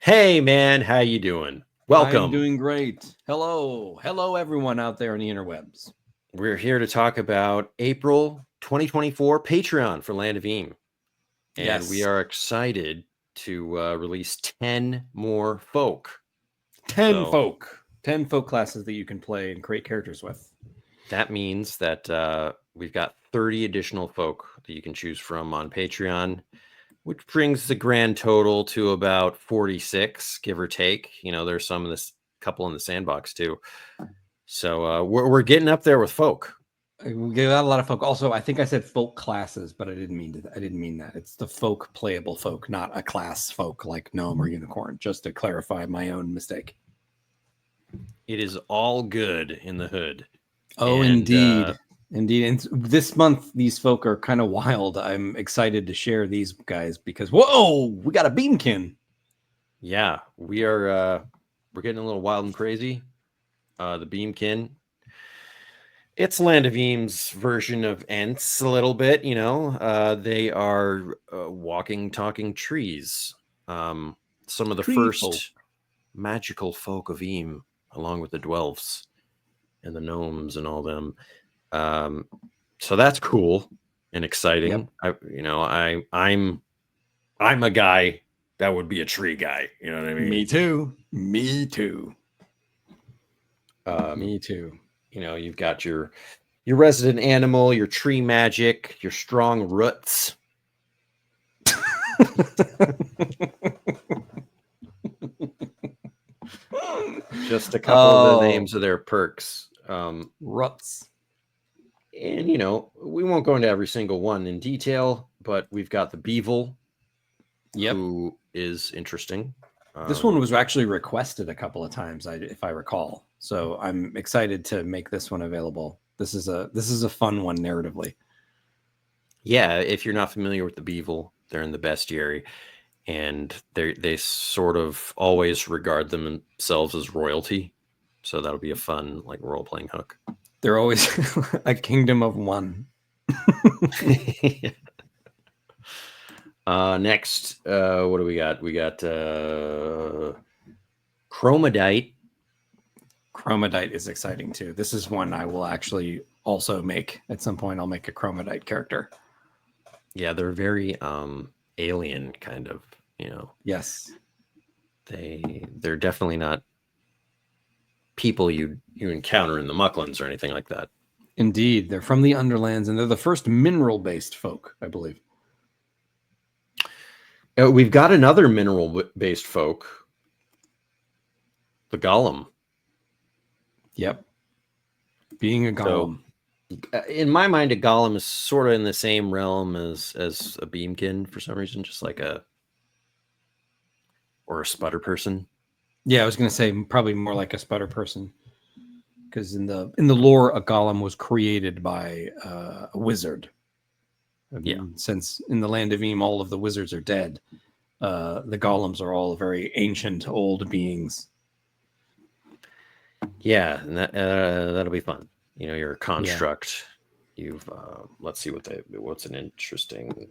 Hey man, how you doing? Welcome. I'm doing great. Hello everyone out there on the interwebs. We're here to talk about April 2024 Patreon for Land of Eam. And we are excited to release 10 more folk. 10 folk classes that you can play and create characters with. That means that we've got 30 additional folk that you can choose from on Patreon, which brings the grand total to about 46, give or take. You know, there's some of this couple in the sandbox too. So we're getting up there with folk. We got a lot of folk. Also, I think I said folk classes, but I didn't mean that. It's the folk playable folk, not a class folk like gnome or unicorn. Just to clarify my own mistake. It is all good in the hood. Oh, and, indeed. Indeed. And this month, these folk are kind of wild. I'm excited to share these guys because, whoa, we got a beamkin. Yeah, we're getting a little wild and crazy. The beamkin. It's Land of Eam's version of Ents a little bit, you know. They are walking, talking trees. Some of the first magical folk of Eam, along with the dwarves and the gnomes and all them. So that's cool and exciting. Yep. I'm a guy that would be a tree guy. You know what I mean? Me too. Me too. You know, you've got your resident animal, your tree magic, your strong roots. Just a couple of the names of their perks. Roots. And, you know, we won't go into every single one in detail, but we've got the Beevil, who is interesting. This one was actually requested a couple of times, if I recall. So I'm excited to make this one available. This is a fun one narratively. Yeah, if you're not familiar with the Beevil, they're in the bestiary, and they sort of always regard themselves as royalty. So that'll be a fun role-playing hook. They're always a kingdom of one. Next, what do we got? We got Chromadite. Chromadite is exciting too. This is one I will actually also make at some point. I'll make a Chromadite character. Yeah, they're very alien kind of, you know. Yes. They're definitely not people you encounter in the Mucklands or anything like that. Indeed, they're from the Underlands, and they're the first mineral-based folk, I believe. We've got another mineral-based folk, the Golem. Yep. Being a Golem. So, in my mind, a Golem is sort of in the same realm as a Beamkin for some reason, just like a sputter person. Yeah, I was going to say probably more like a sputter person, because in the lore, a Golem was created by a wizard. Since in the Land of Eam, all of the wizards are dead, the Golems are all very ancient, old beings. Yeah, and that'll be fun. You know, you're a construct. Yeah. You've let's see what's an interesting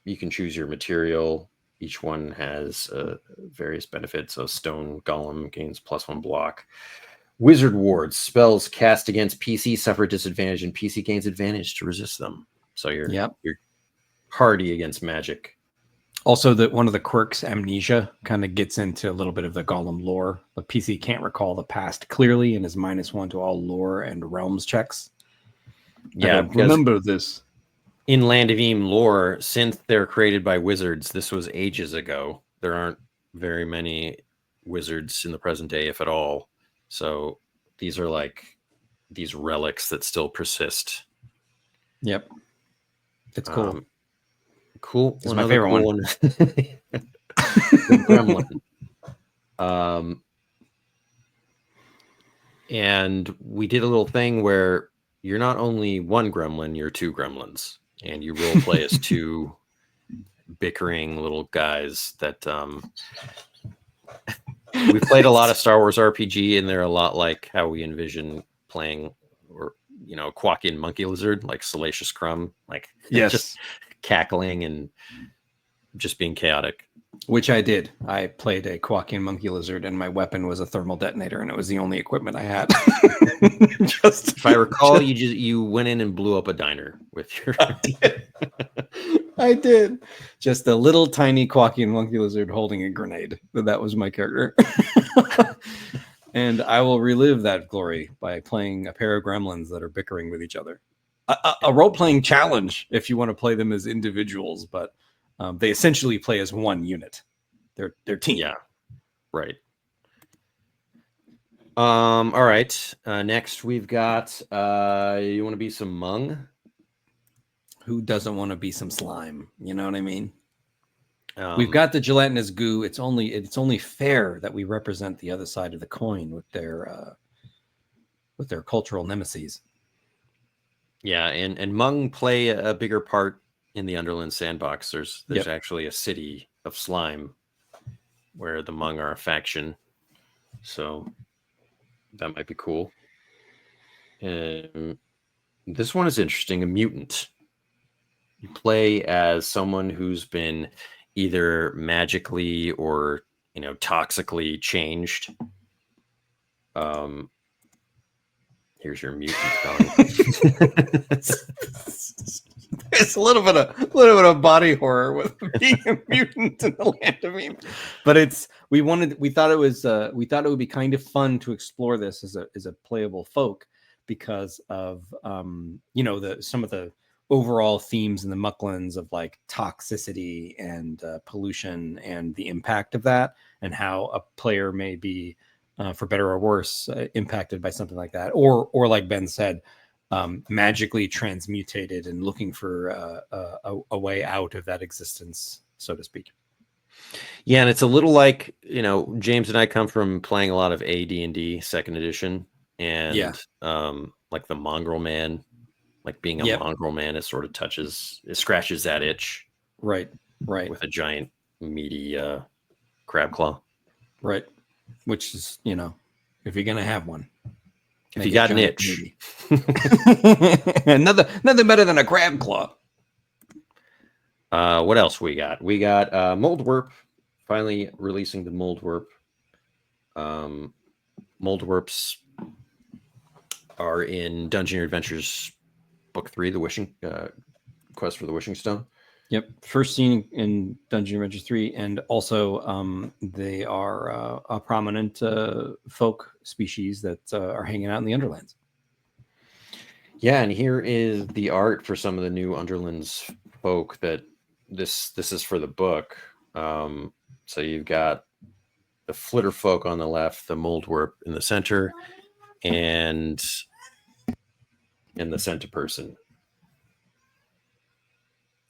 you can choose your material. Each one has various benefits. So stone golem gains +1 block. Wizard wards, spells cast against PC suffer disadvantage, and PC gains advantage to resist them. So you're hardy against magic. Also, one of the quirks, amnesia, kind of gets into a little bit of the golem lore. The PC can't recall the past clearly and is -1 to all lore and realms checks. Yeah, remember this. In Land of Eam lore, since they're created by wizards, this was ages ago. There aren't very many wizards in the present day, if at all. So these are like these relics that still persist. Yep. It's cool. Cool. It's my favorite one. Gremlin. And we did a little thing where you're not only one gremlin, you're two gremlins. And you role play as two bickering little guys that we played a lot of Star Wars RPG, and they're a lot like how we envision playing, or Quackian monkey lizard, like Salacious Crumb, just cackling and just being chaotic. Which I did. I played a Quakian monkey lizard, and my weapon was a thermal detonator, and it was the only equipment I had. If I recall, you went in and blew up a diner with your. I did. Just a little tiny Quakian monkey lizard holding a grenade. That was my character. And I will relive that glory by playing a pair of gremlins that are bickering with each other. A role-playing challenge if you want to play them as individuals, but they essentially play as one unit. They're team. Yeah, right. All right. Next, we've got. You want to be some Hmong? Who doesn't want to be some slime? You know what I mean? We've got the gelatinous goo. It's only fair that we represent the other side of the coin with their cultural nemesis. Yeah, and Hmong play a bigger part in the Underland sandbox. There's actually a city of slime where the Hmong are a faction, so that might be cool. This one is interesting. A mutant. You play as someone who's been either magically or toxically changed. Here's your mutant spelling. It's a little bit of body horror with being a mutant in the land of Eve. But we thought it would be kind of fun to explore this as a playable folk because of some of the overall themes in the Mucklands of like toxicity and pollution and the impact of that, and how a player may be for better or worse impacted by something like that, or like Ben said, magically transmutated and looking for a way out of that existence, so to speak. Yeah, and it's a little like, James and I come from playing a lot of AD&D 2nd edition, and like the Mongrel Man, like being a mongrel man, it sort of scratches that itch. Right. With a giant meaty crab claw. Right. Which is, if you're going to have one. If you got an itch. Nothing better than a crab claw. What else we got? We got Moldwarp, finally releasing the Moldwarp. Moldwarps are in Dungeoneer Adventures Book 3, the Wishing Quest for the Wishing Stone. Yep, first seen in Dungeoneer Adventures 3, and also they are a prominent folk species that are hanging out in the Underlands. Yeah, and here is the art for some of the new Underlands folk that this is for the book. So you've got the Flitter folk on the left, the Moldwarp in the center, and the Centiperson.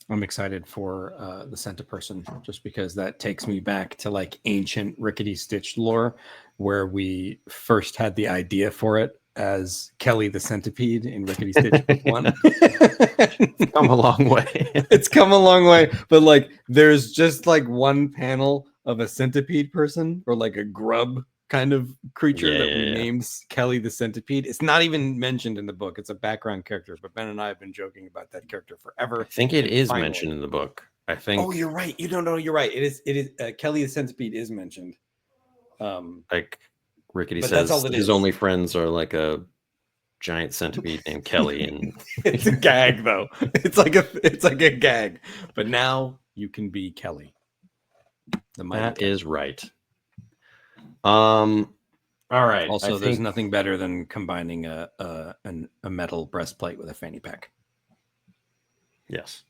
I'm excited for the Centiperson just because that takes me back to like ancient Rickety Stitch lore, where we first had the idea for it as Kelly the Centipede in Rickety Stitch Book 1. It's come a long way. It's come a long way, but like there's just like one panel of a centipede person or like a grub kind of creature that we named Kelly the Centipede. It's not even mentioned in the book. It's a background character, but Ben and I have been joking about that character forever. I think it is mentioned in the book. I think. Oh, you're right. You don't know. You're right. It is. Kelly the Centipede is mentioned. Like Rickety says, his only friends are like a giant centipede named Kelly, and it's a gag though. It's like a gag. But now you can be Kelly. That is right. All right. Also, there's nothing better than combining a metal breastplate with a fanny pack. Yes.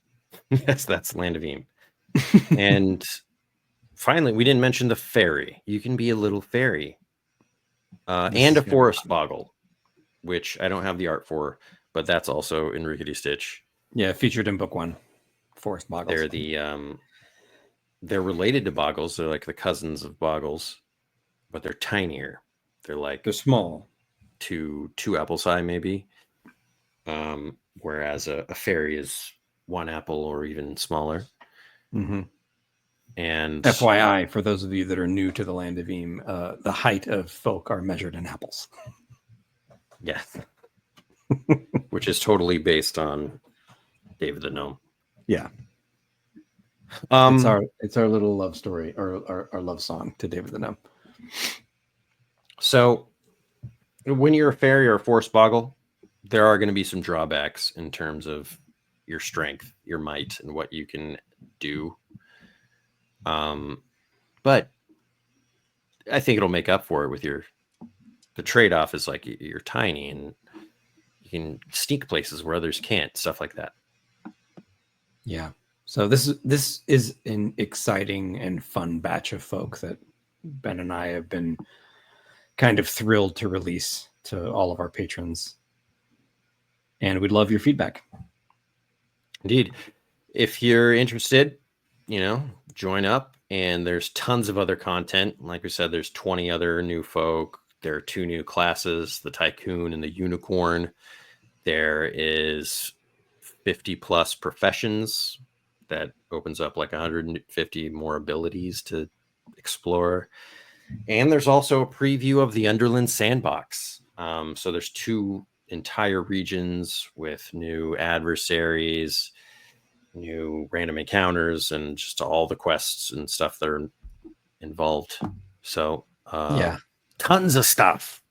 Yes, that's Land of Eam. And finally, we didn't mention the fairy. You can be a little fairy. And a forest boggle, which I don't have the art for, but that's also in Rickety Stitch. Yeah, featured in book 1. Forest boggles. They're related to boggles. They're like the cousins of boggles, but they're tinier. They're small. Two apple size maybe. Whereas a fairy is 1 apple or even smaller. Mm-hmm. And FYI, for those of you that are new to the Land of Eam, the height of folk are measured in apples. Yeah. Which is totally based on David the Gnome. Yeah. It's our little love story, or our love song to David the Gnome. So when you're a fairy or a force boggle, there are going to be some drawbacks in terms of your strength, your might, and what you can do. But I think it'll make up for it with the trade-off is like you're tiny and you can sneak places where others can't, stuff like that. Yeah. So this is an exciting and fun batch of folk that Ben and I have been kind of thrilled to release to all of our patrons. And we'd love your feedback. Indeed. If you're interested, join up. And there's tons of other content. Like we said, there's 20 other new folk. There are 2 new classes, the Tycoon and the Unicorn. There is 50 plus professions that opens up like 150 more abilities to explore. And there's also a preview of the Underland sandbox. So there's 2 entire regions with new adversaries, new random encounters, and just all the quests and stuff that are involved. So tons of stuff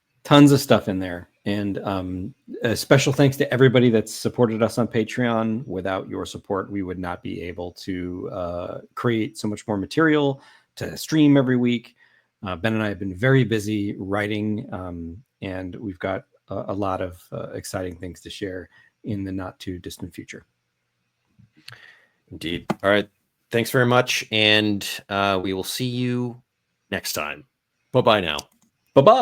in there. And a special thanks to everybody that's supported us on Patreon. Without your support, we would not be able to create so much more material, to stream every week. Ben and I have been very busy writing, and we've got a lot of exciting things to share in the not too distant future. Indeed. All right. Thanks very much. And we will see you next time. Bye-bye now. Bye-bye.